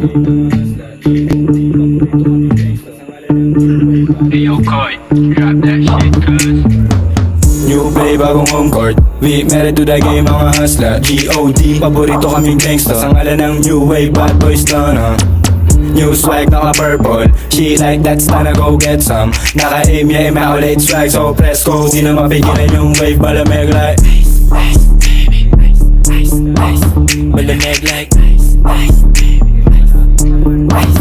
Yo, Koi, drop that shit, cuz. New play, bagong home court. We married to the game, mga hustler. G.O.D. Paborito kaming gangsta. Sa ngalan ng new wave, bad boys down, New swag, naka-purple. She like that, sana go get some. Naka-aim, yeah, immaculate strike. So press go, di na mapigilan yung wave. Balameg like ice, ice, baby, ice, ice, ice. Balameg like ice, ice, baby, ice, ice.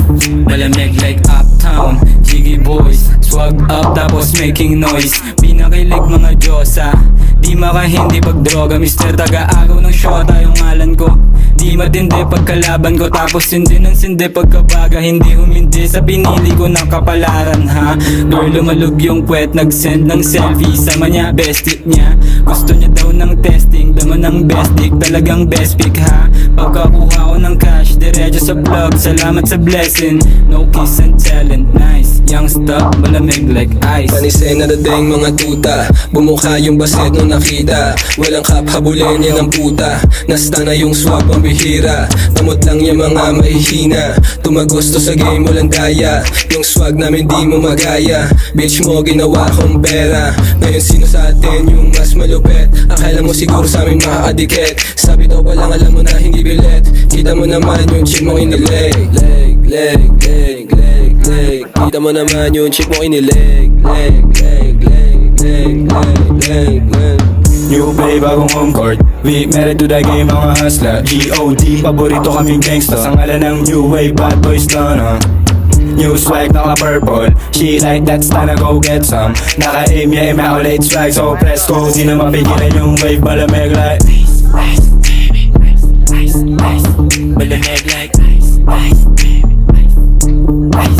Balameg like uptown, Jiggy boys. Swag up tapos making noise. Pinakilig mga Diyosa, di makahindi pag droga. Mr. Taga-agaw ng shota yung ngalan ko. Di matindi pagkalaban ko, tapos hindi ng sindi pagkabaga. Hindi humindi sa pinili ko ng kapalaran, ha. Girl, lumalog yung puwet, nag-send ng selfie. Sama niya, bestie niya. Gusto niya daw ng testing, dama ng best dick. Talagang best pick, ha. Pagkakuha ko ng cash, diretso sa vlog. Salamat sa blessing, no kiss and telling. Nice, young stuff, malamig like ice. Panisay na dating mga tuta, bumukha yung baset nung nakita. Walang kap, habulin yan ang puta. Nasta na yung swag, pambihira. Tamot lang yung mga mahihina. Tumagusto sa game, walang daya. Yung swag namin di mo magaya. Bitch mo, ginawa kong pera. Ngayon sino sa atin yung mas malupet? Akala mo siguro sa amin makakadikit. Sabi daw palang alam mo na hindi bilet. Kita mo naman yung chick mo inileg. Leg, leg, leg, leg, leg. Kita mo naman yung chick mo inileg. Leg, leg, leg, leg, leg, leg, leg. New play, bagong home court. We married to the game, mga hustler. G.O.D. Paborito kaming gangsta. Sa ngalan ng new wave, bad boys down, New swag, naka-purple. She like that, sana go get some. Naka-aim, yeah, immaculate strike. So press go, di na mapigilan yung wave. Balameg like ice, ice, baby, ice, ice, ice. Balameg like ice, ice, baby, ice, ice.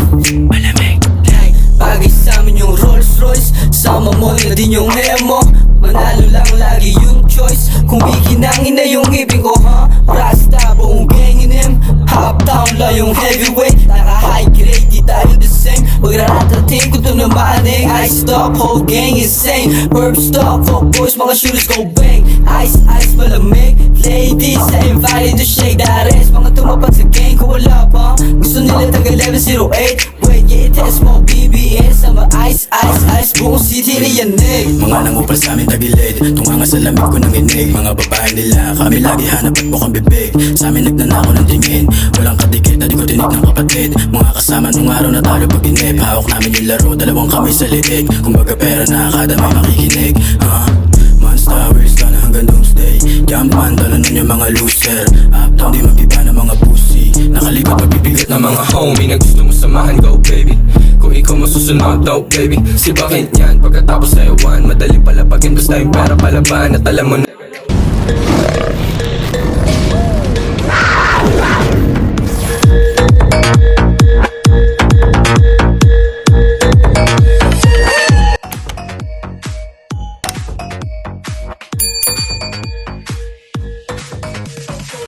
Balameg like Bagay sa amin yung Rolls Royce. Sama mo na din yung emo. Manalo lang lagi yung choice. Kung bikinangin na yung ngipin ko, ha? Rasta, buong gang in him. Hop down lang yung heavyweight. Naka-high grade, di tayo the same. Magraratating ko to na maning. Ice stop, whole gang insane. Verb stop, fuck boys, mga shooters go bang. Ice, ice, malamig. Ladies, I invited to shake that ass. Mga tumapat sa gang ko wala pa. Gusto nila taga 1108. Wait, yeah, it has more BBS. Sama ice, ice, ice, buong city niyanig. mga nangupal sa amin tagilid, tunganga sa lamig ko ng inig. Mga babae nila, kami lagi hanap at bukang bibig. Sa amin nagnanako ng tingin, walang kadikit na di ko tinig ng kapatid. Mga kasama nung araw na talo pag inip. Hawak namin yung laro, dalawang kamay sa liig. Kumbaga pera na kada may makikinig, Monster, we're na hanggang doomsday. Jumpman, tala nun yung mga loser. Uptown, di mag-iba ng mga pussy. Nakalikot, magbibigat ng mga homie. Na gusto mo samahan, go baby. Kung ikaw masusunod daw baby, si bakit yan pagkatapos sa ewan. Madaling palapagin, basta yung pera palaban. At alam mo na